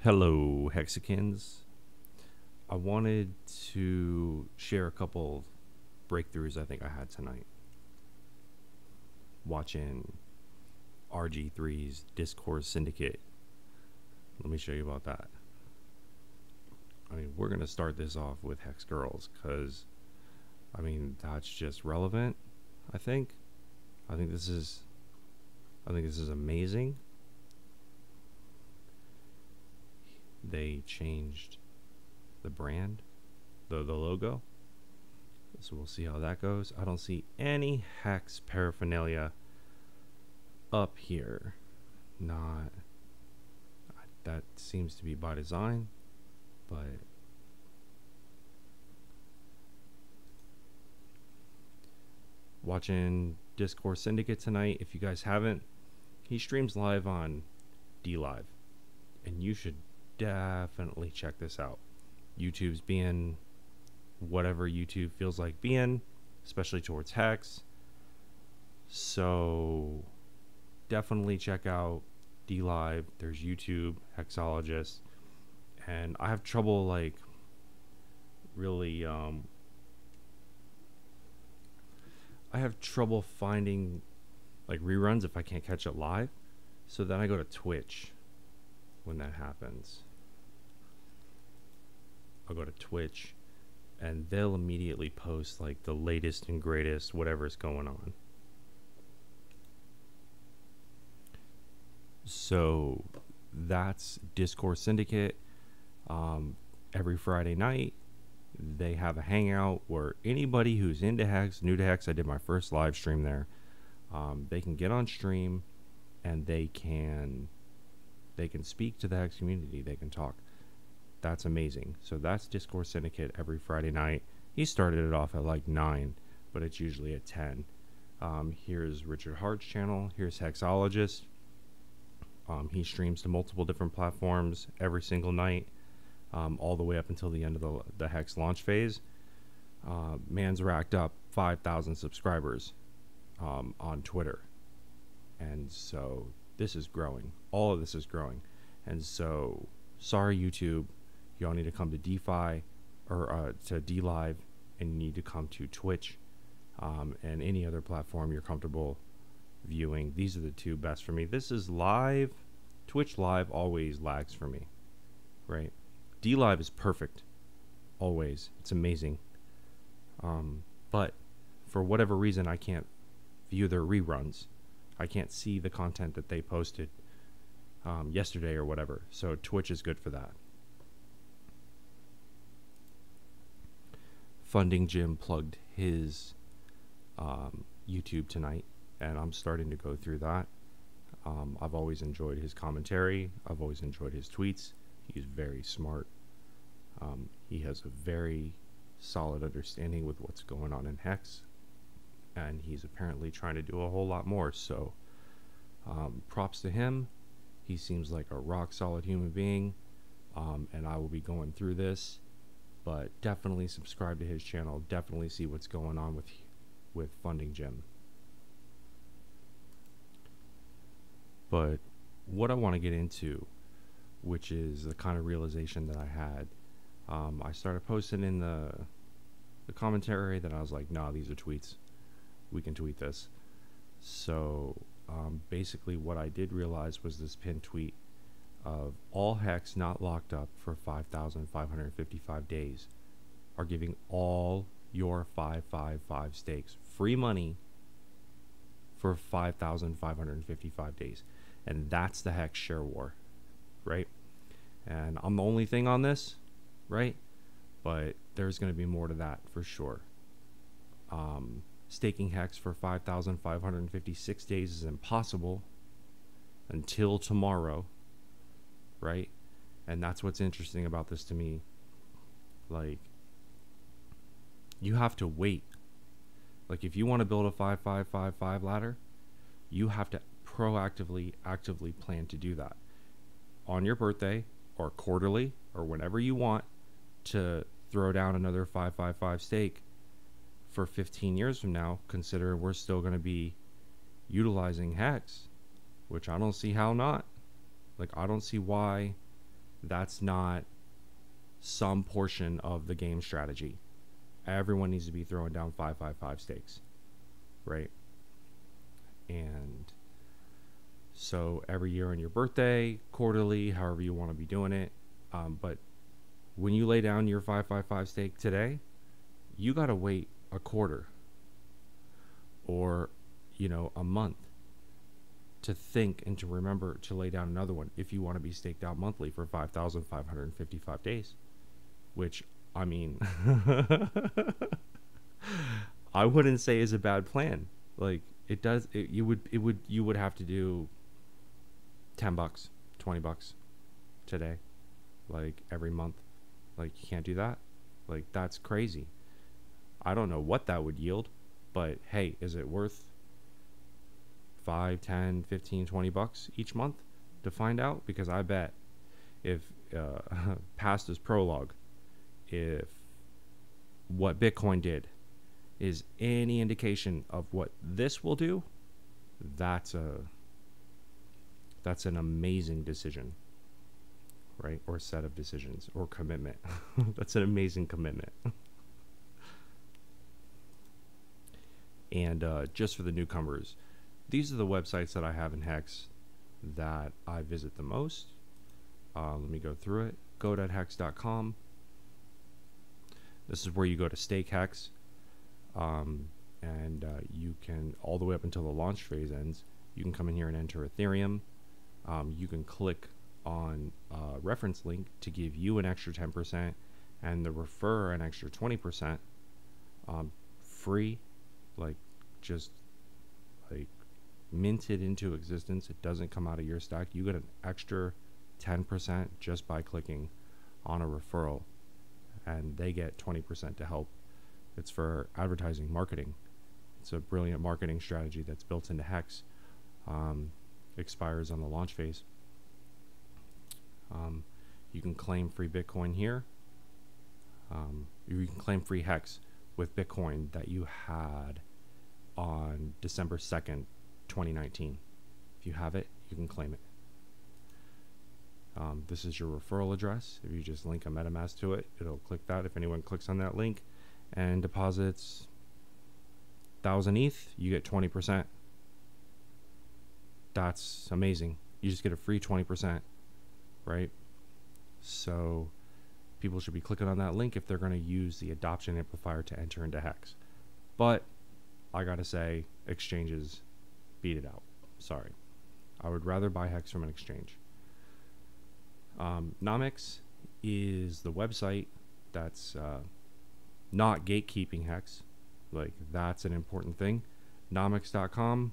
Hello, Hexicans. I wanted to share a couple breakthroughs I think I had tonight watching RG3's Discourse Syndicate. Let me show you about that. I mean, we're going to start this off with Hex Girls because, I mean, that's just relevant, I think. I think this is amazing. They changed the brand, the logo. So we'll see how that goes. I don't see any Hex paraphernalia up here. That seems to be by design, but watching Discourse Syndicate tonight. If you guys haven't, he streams live on DLive, and you should definitely check this out. YouTube's being whatever YouTube feels like being, especially towards Hex. So definitely check out DLive. There's YouTube, Hexologist, and I have trouble like really I have trouble finding like reruns if I can't catch it live. So then I go to Twitch when that happens. I'll go to Twitch and they'll immediately post like the latest and greatest whatever's going on. So that's Discourse Syndicate. Every Friday night they have a hangout where anybody who's into Hex, new to Hex, I did my first live stream there, they can get on stream and they can speak to the Hex community. They can talk. That's amazing. So that's Discourse Syndicate every Friday night. He started it off at like 9, but it's usually at 10. Here's Richard Hart's channel. Here's Hexologist. He streams to multiple different platforms every single night, all the way up until the end of the Hex launch phase. Man's racked up 5,000 subscribers on Twitter. And so this is growing. All of this is growing. And so, sorry YouTube, y'all need to come to DeFi or to DLive, and you need to come to Twitch and any other platform you're comfortable viewing. These are the two best for me. This is live. Twitch live always lags for me, right? DLive is perfect, always. It's amazing. But for whatever reason, I can't view their reruns. I can't see the content that they posted yesterday or whatever. So Twitch is good for that. Funding Jim plugged his YouTube tonight, and I'm starting to go through that. I've always enjoyed his commentary. I've always enjoyed his tweets. He's very smart. He has a very solid understanding with what's going on in Hex, and he's apparently trying to do a whole lot more. So props to him. He seems like a rock solid human being, and I will be going through this, but definitely subscribe to his channel. Definitely see what's going on with Funding Jim. But what I want to get into, which is the kind of realization that I had, I started posting in the commentary that I was like, nah, these are tweets. We can tweet this. So basically what I did realize was this pinned tweet of all Hex not locked up for 5,555 days are giving all your 555 stakes free money for 5,555 days. And that's the HEX Share War, right? And I'm the only thing on this, right? But there's going to be more to that for sure. Staking HEX for 5,556 days is impossible until tomorrow, right? And that's what's interesting about this to me. Like, you have to wait. Like, if you want to build a 5555 ladder, you have to actively plan to do that on your birthday or quarterly or whenever you want to throw down another 555 stake for 15 years from now. Consider we're still going to be utilizing HEX, which I don't see how not. Like, I don't see why That's not some portion of the game strategy. Everyone needs to be throwing down 555 stakes, right? And so every year on your birthday, quarterly, however you want to be doing it. But when you lay down your 555 stake today, you got to wait a quarter or, a month to think and to remember to lay down another one if you want to be staked out monthly for 5,555 days, which, I mean, I wouldn't say is a bad plan. Like, you would have to do $10, $20 today, like every month. Like, you can't do that. Like, that's crazy. I don't know what that would yield, but hey, is it worth 5, 10, 15, $20 each month to find out? Because I bet if past is prologue, if what Bitcoin did is any indication of what this will do, that's an amazing decision, right? Or set of decisions or commitment. That's an amazing commitment. And just for the newcomers, these are the websites that I have in HEX that I visit the most. Let me go through it. Go.hex.com. This is where you go to stake HEX. And you can, all the way up until the launch phase ends, you can come in here and enter Ethereum. You can click on a reference link to give you an extra 10% and the referrer an extra 20%. Free, like, just like minted into existence. It doesn't come out of your stack. You get an extra 10% just by clicking on a referral, and they get 20% to help. It's for advertising, marketing. It's a brilliant marketing strategy that's built into HEX. Expires on the launch phase. You can claim free Bitcoin here. You can claim free HEX with Bitcoin that you had on December 2nd, 2019. If you have it, you can claim it. This is your referral address. If you just link a MetaMask to it, it'll click that. If anyone clicks on that link and deposits 1,000 ETH, you get 20%. That's amazing. You just get a free 20%, right? So people should be clicking on that link if they're going to use the adoption amplifier to enter into HEX. But I gotta say, exchanges beat it out. Sorry. I would rather buy HEX from an exchange. Nomics is the website that's not gatekeeping HEX. Like, that's an important thing. Nomics.com.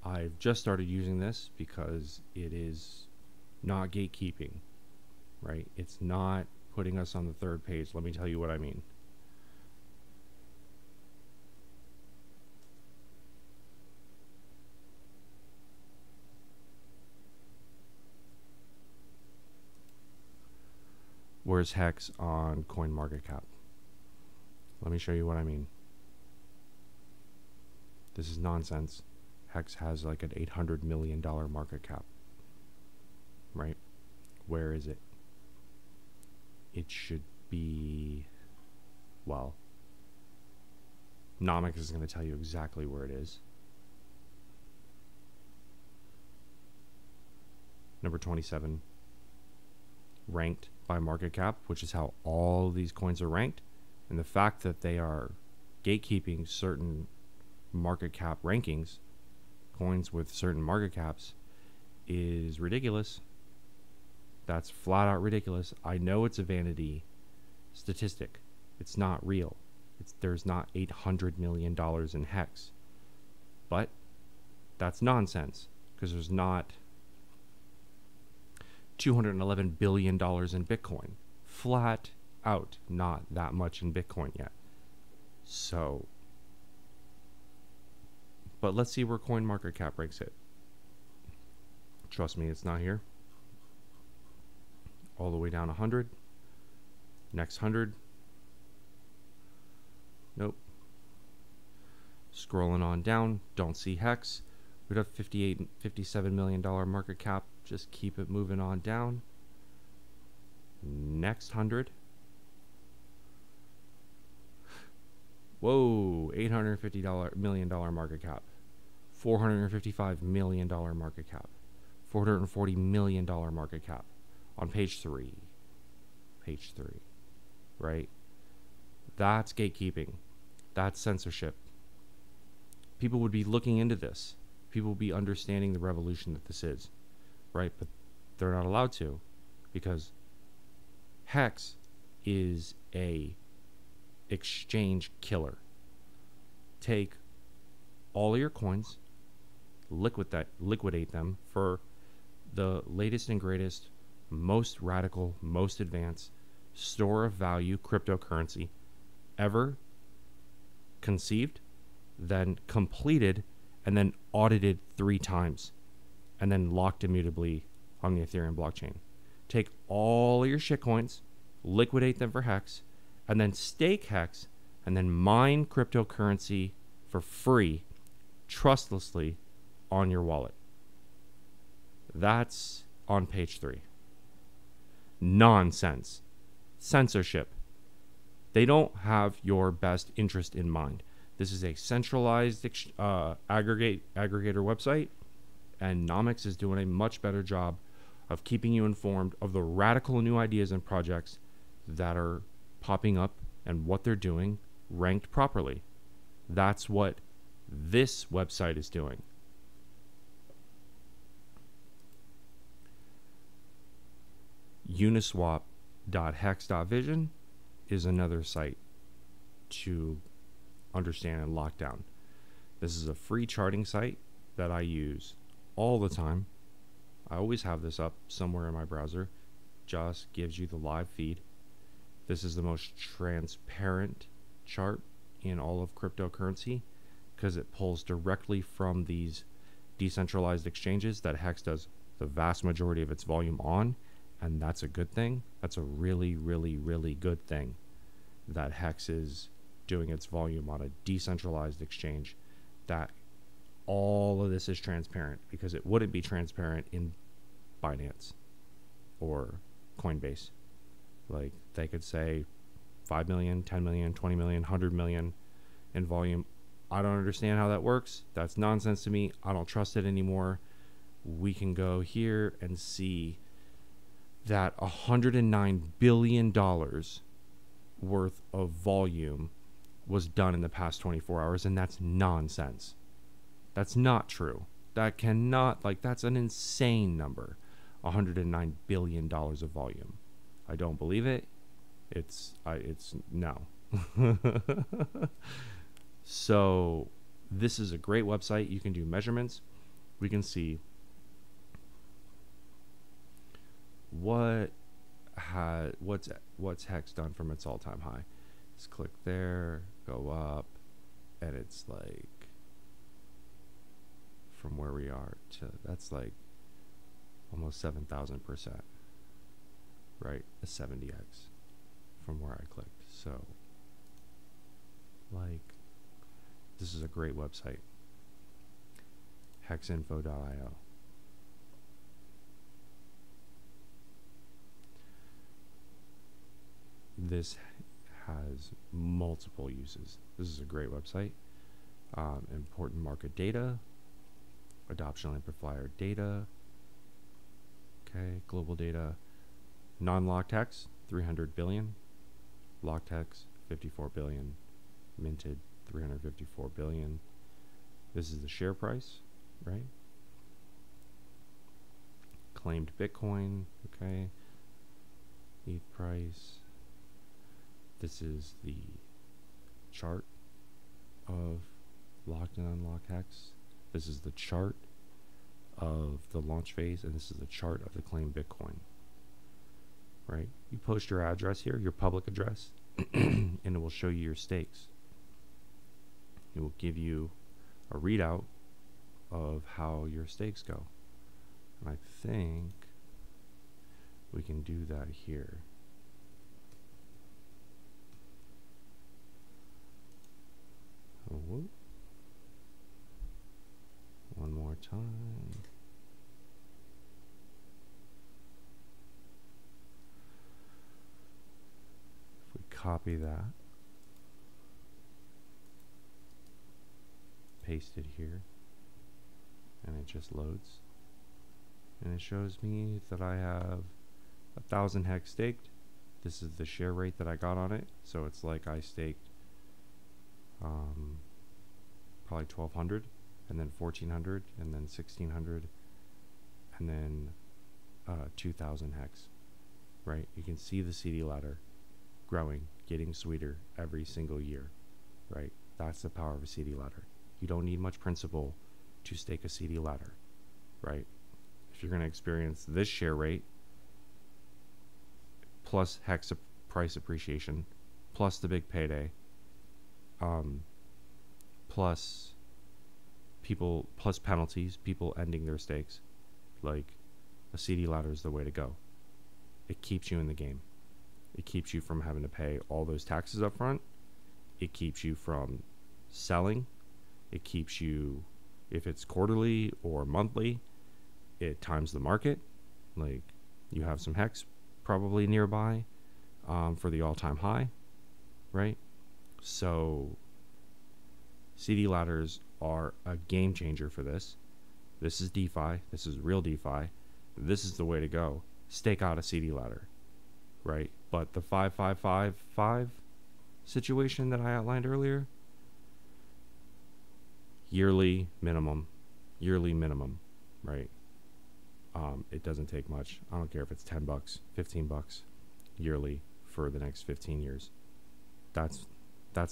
I've just started using this because it is not gatekeeping, right? It's not putting us on the third page. Let me tell you what I mean. Where's HEX on CoinMarketCap? Let me show you what I mean. This is nonsense. HEX has like an $800 million market cap, right? Where is it? It should be, well, Nomics is going to tell you exactly where it is. Number 27, ranked by market cap, which is how all these coins are ranked. And the fact that they are gatekeeping certain market cap rankings, coins with certain market caps, is ridiculous. That's flat out ridiculous. I know it's a vanity statistic. It's not real. There's not $800 million in HEX. But that's nonsense, because there's not $211 billion in Bitcoin. Flat out not that much in Bitcoin yet. So, but let's see where CoinMarketCap ranks it. Trust me, it's not here. All the way down 100. Next 100. Nope. Scrolling on down, don't see HEX. We'd have $57 million market cap. Just keep it moving on down. Next 100. Whoa, $850 million market cap. $455 million market cap. $440 million market cap on page 3. Page 3, right? That's gatekeeping. That's censorship. People would be looking into this. People would be understanding the revolution that this is, right? But they're not allowed to, because HEX is a exchange killer. Take all of your coins, liquidate them for the latest and greatest, most radical, most advanced store of value cryptocurrency ever conceived, then completed, and then audited 3 times, and then locked immutably on the Ethereum blockchain. Take all of your shitcoins, liquidate them for HEX, and then stake HEX, and then mine cryptocurrency for free, trustlessly, on your wallet. That's on page 3. Nonsense. Censorship. They don't have your best interest in mind. This is a centralized aggregator website, and Nomics is doing a much better job of keeping you informed of the radical new ideas and projects that are popping up and what they're doing ranked properly. That's what this website is doing. Uniswap.hex.vision is another site to understand and lock down. This is a free charting site that I use all the time. I always have this up somewhere in my browser. Just gives you the live feed. This is the most transparent chart in all of cryptocurrency because it pulls directly from these decentralized exchanges that HEX does the vast majority of its volume on, and that's a good thing. That's a really, really, really good thing that HEX is doing its volume on a decentralized exchange, that all of this is transparent, because it wouldn't be transparent in Binance or Coinbase. Like, they could say 5 million, 10 million, 20 million, 100 million in volume. I don't understand how that works. That's nonsense to me. I don't trust it anymore. We can go here and see that $109 billion worth of volume was done in the past 24 hours, and that's nonsense. That's not true. That cannot, like, that's an insane number. $109 billion of volume. I don't believe it. It's no. So this is a great website. You can do measurements. We can see what's HEX done from its all-time high. Just click there, go up, and it's like from where we are to, that's like almost 7,000%, right? A 70x from where I clicked. So, like, this is a great website. hexinfo.io. This has multiple uses. This is a great website. Important market data, adoption amplifier data, okay, global data, non-locked HEX, 300 billion, locked HEX, 54 billion, minted, 354 billion. This is the share price, right? Claimed Bitcoin, okay, ETH price. This is the chart of locked and unlocked HEX. This is the chart of the launch phase, and this is the chart of the claimed Bitcoin. Right? You post your address here, your public address, and it will show you your stakes. It will give you a readout of how your stakes go. And I think we can do that here. Oh, one more time. If we copy that, paste it here, and it just loads. And it shows me that I have 1,000 hex staked. This is the share rate that I got on it. So it's like I staked probably 1,200, and then 1,400, and then 1,600, and then 2,000 hex, right? You can see the CD ladder growing, getting sweeter every single year, right? That's the power of a CD ladder. You don't need much principal to stake a CD ladder, right? If you're going to experience this share rate, plus hex price appreciation, plus the big payday, plus penalties, people ending their stakes, like, a CD ladder is the way to go. It keeps you in the game. It keeps you from having to pay all those taxes up front. It keeps you from selling. It keeps you, if it's quarterly or monthly, it times the market. Like, you have some hex probably nearby for the all-time high, right? So CD ladders are a game changer for this. This is DeFi. This is real DeFi. This is the way to go. Stake out a CD ladder, right? But the 5-5-5-5 situation that I outlined earlier, yearly minimum, right? It doesn't take much. I don't care if it's 10 bucks, 15 bucks yearly for the next 15 years. That's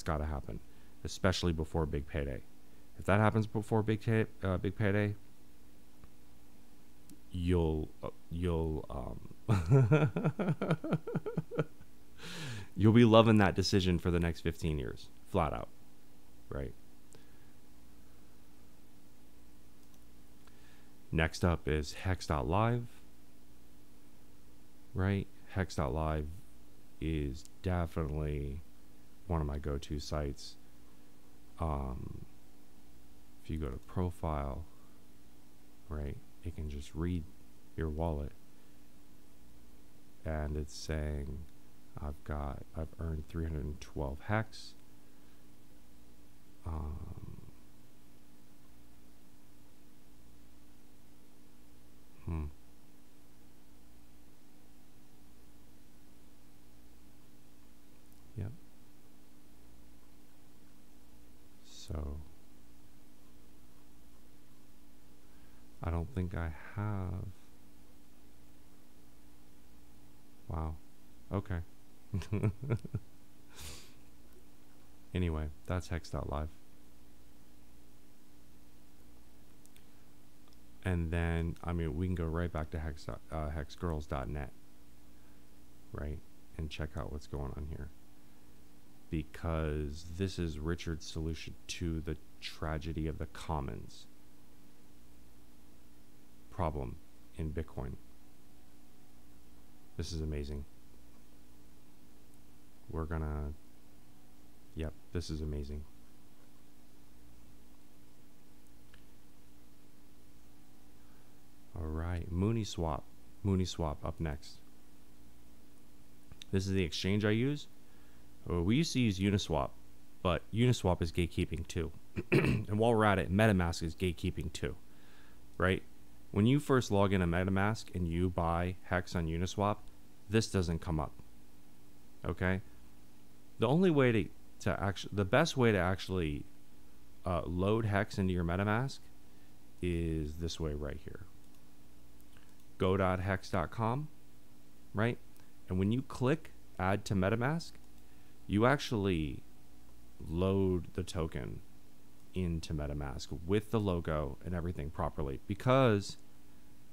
got to happen, especially before big payday. If that happens before big payday, you'll you'll be loving that decision for the next 15 years, flat out, right? Next up is hex.live, right? Hex.live is definitely one of my go-to sites. If you go to profile, right, it can just read your wallet, and it's saying I've earned 312 hex. Yep. So I don't think I have. Wow. Okay. Anyway, that's hex.live. And then, I mean, we can go right back to hexgirls.net, right? And check out what's going on here. Because this is Richard's solution to the tragedy of the commons problem in Bitcoin. This is amazing. We're gonna, yep, this is amazing. All right, Uniswap up next. This is the exchange I use. We used to use Uniswap, but Uniswap is gatekeeping too. And while we're at it, MetaMask is gatekeeping too, right? When you first log in a MetaMask and you buy HEX on Uniswap, this doesn't come up, okay? The only way the best way to actually load HEX into your MetaMask is this way right here. Go.hex.com, right? And when you click add to MetaMask, you actually load the token into MetaMask with the logo and everything properly, because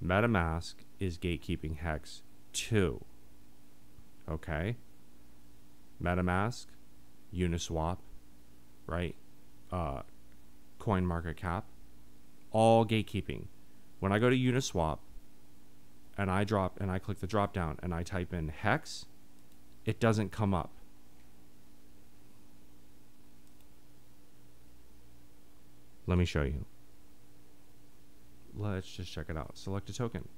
MetaMask is gatekeeping HEX too. Okay? MetaMask, Uniswap, right? CoinMarketCap, all gatekeeping. When I go to Uniswap and I click the drop down and I type in HEX, it doesn't come up. Let me show you. let's just check it out. Select a token.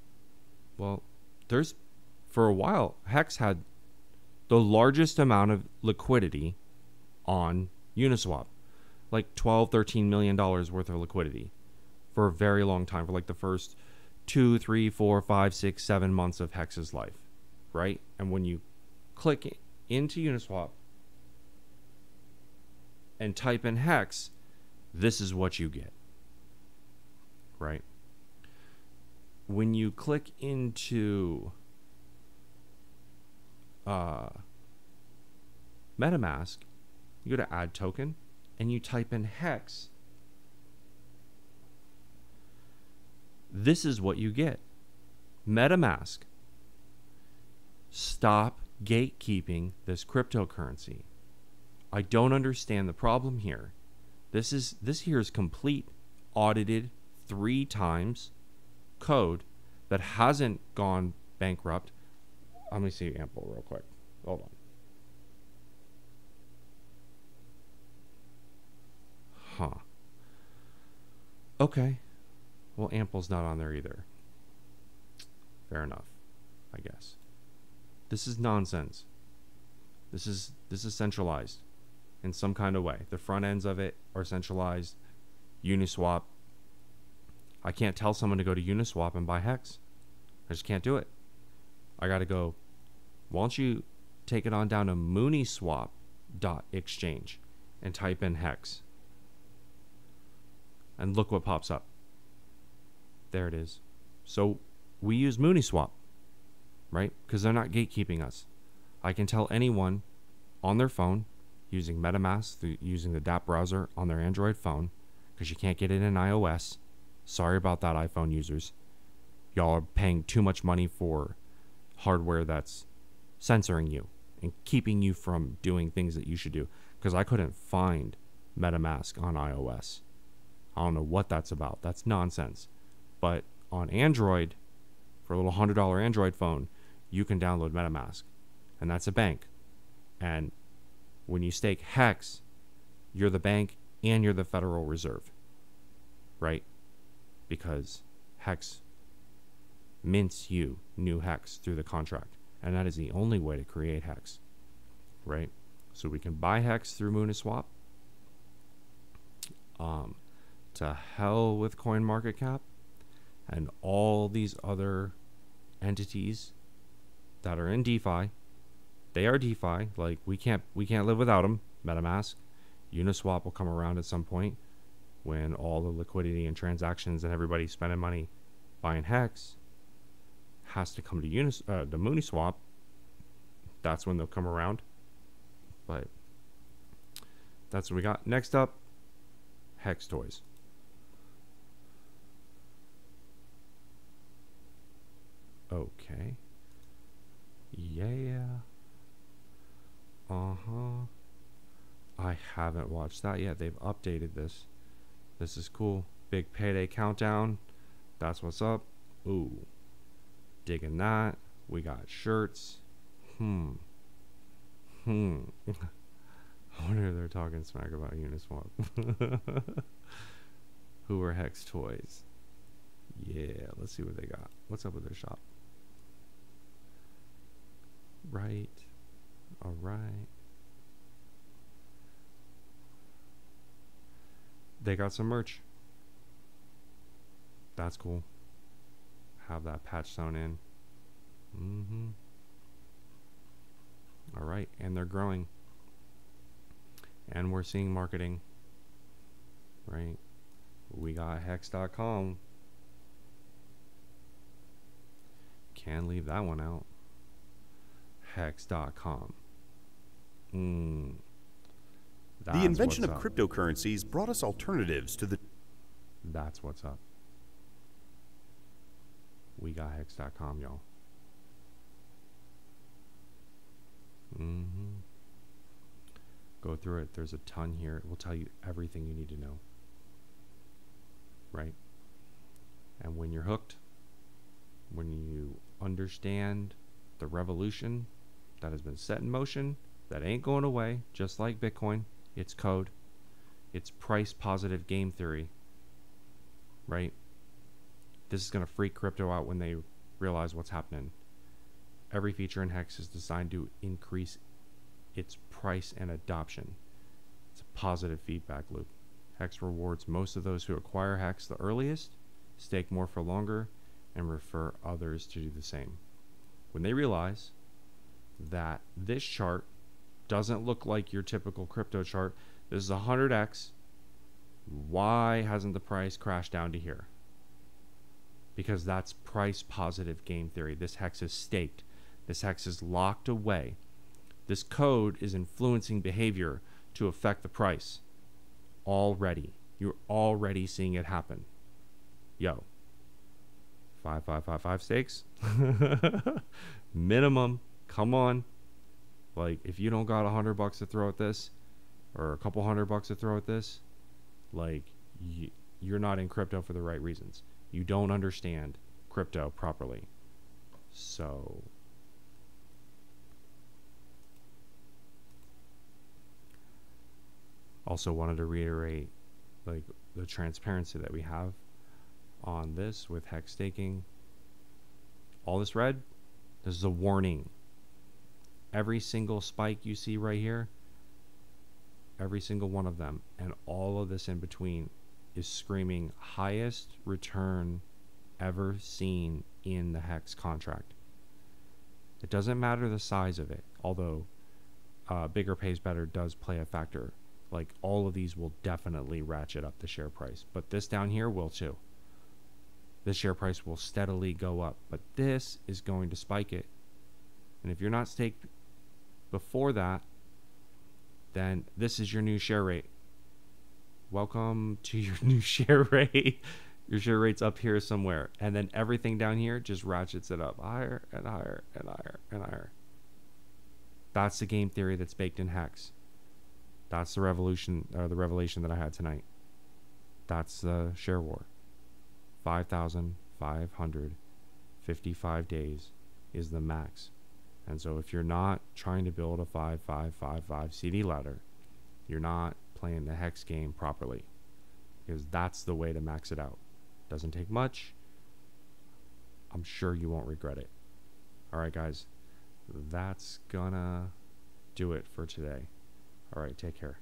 Well, for a while, HEX had the largest amount of liquidity on Uniswap, like $12-13 million worth of liquidity for a very long time, for like the first 2, 3, 4, 5, 6, 7 months of HEX's life, right? And when you click into Uniswap and type in HEX, this is what you get, right? When you click into MetaMask, you go to add token and you type in HEX. This is what you get. MetaMask, stop gatekeeping this cryptocurrency. I don't understand the problem here. This here is complete, audited 3 times code that hasn't gone bankrupt. Let me see Ample real quick. Hold on. Huh. Okay. Well, Ample's not on there either. Fair enough, I guess. This is nonsense. This is centralized in some kind of way. The front ends of it are centralized. Uniswap. I can't tell someone to go to Uniswap and buy HEX. I just can't do it. I got to go. Why don't you take it on down to Uniswap.exchange and type in HEX. And look what pops up. There it is. So we use Uniswap, right? Because they're not gatekeeping us. I can tell anyone on their phone using MetaMask, using the dApp browser on their Android phone, because you can't get it in iOS. Sorry about that, iPhone users. Y'all are paying too much money for hardware that's censoring you and keeping you from doing things that you should do. Because I couldn't find MetaMask on iOS. I don't know what that's about. That's nonsense. But on Android, for a little $100 Android phone, you can download MetaMask. And that's a bank. And when you stake HEX, you're the bank and you're the Federal Reserve. Right? Because HEX mints you new HEX through the contract. And that is the only way to create HEX. Right? So we can buy HEX through Uniswap. To hell with CoinMarketCap and all these other entities that are in DeFi. They are DeFi. Like we can't live without them. MetaMask, Uniswap will come around at some point when all the liquidity and transactions and everybody spending money buying HEX has to come to Uniswap. That's when they'll come around. But that's what we got. Next up, HEX toys. Okay. Yeah. I haven't watched that yet. They've updated this. This is cool. Big payday countdown. That's what's up. Ooh. Digging that. We got shirts. I wonder if they're talking smack about Uniswap. Who are HEX toys? Yeah, let's see what they got. What's up with their shop? Right. All right. They got some merch. That's cool. Have that patch sewn in. All right, and they're growing. And we're seeing marketing. Right. We got hex.com. Can't leave that one out. Hex.com. The invention of cryptocurrencies brought us alternatives to the... That's what's up. We got hex.com, y'all. Go through it. There's a ton here. It will tell you everything you need to know. Right? And when you're hooked, when you understand the revolution that has been set in motion, that ain't going away, just like Bitcoin. It's code. It's price positive game theory. Right? This is going to freak crypto out when they realize what's happening. Every feature in HEX is designed to increase its price and adoption. It's a positive feedback loop. HEX rewards most of those who acquire HEX the earliest, stake more for longer, and refer others to do the same. When they realize that this chart doesn't look like your typical crypto chart, this is 100x, why hasn't the price crashed down to here? Because that's price positive game theory. This HEX is staked. This HEX is locked away. This code is influencing behavior to affect the price. Already. You're already seeing it happen. Yo. 5 stakes. Minimum. Come on. Like, if you don't got $100 to throw at this, or a couple $100 to throw at this, like, you're not in crypto for the right reasons. You don't understand crypto properly. So also wanted to reiterate, like, the transparency that we have on this with HEX staking. All this red, this is a warning. Every single spike you see right here, every single one of them, and all of this in between, is screaming highest return ever seen in the HEX contract. It doesn't matter the size of it, although bigger pays better does play a factor. Like, all of these will definitely ratchet up the share price, but this down here will too. The share price will steadily go up, but this is going to spike it. And if you're not staked before that, then this is your new share rate. Welcome to your new share rate. Your share rate's up here somewhere, and then everything down here just ratchets it up higher and higher and higher and higher. That's the game theory that's baked in HEX. That's the revelation that I had tonight. That's the share war. 5,555 days is the max. And so if you're not trying to build a 5555 CD ladder, you're not playing the HEX game properly, because that's the way to max it out. Doesn't take much. I'm sure you won't regret it. All right, guys, that's gonna do it for today. All right, take care.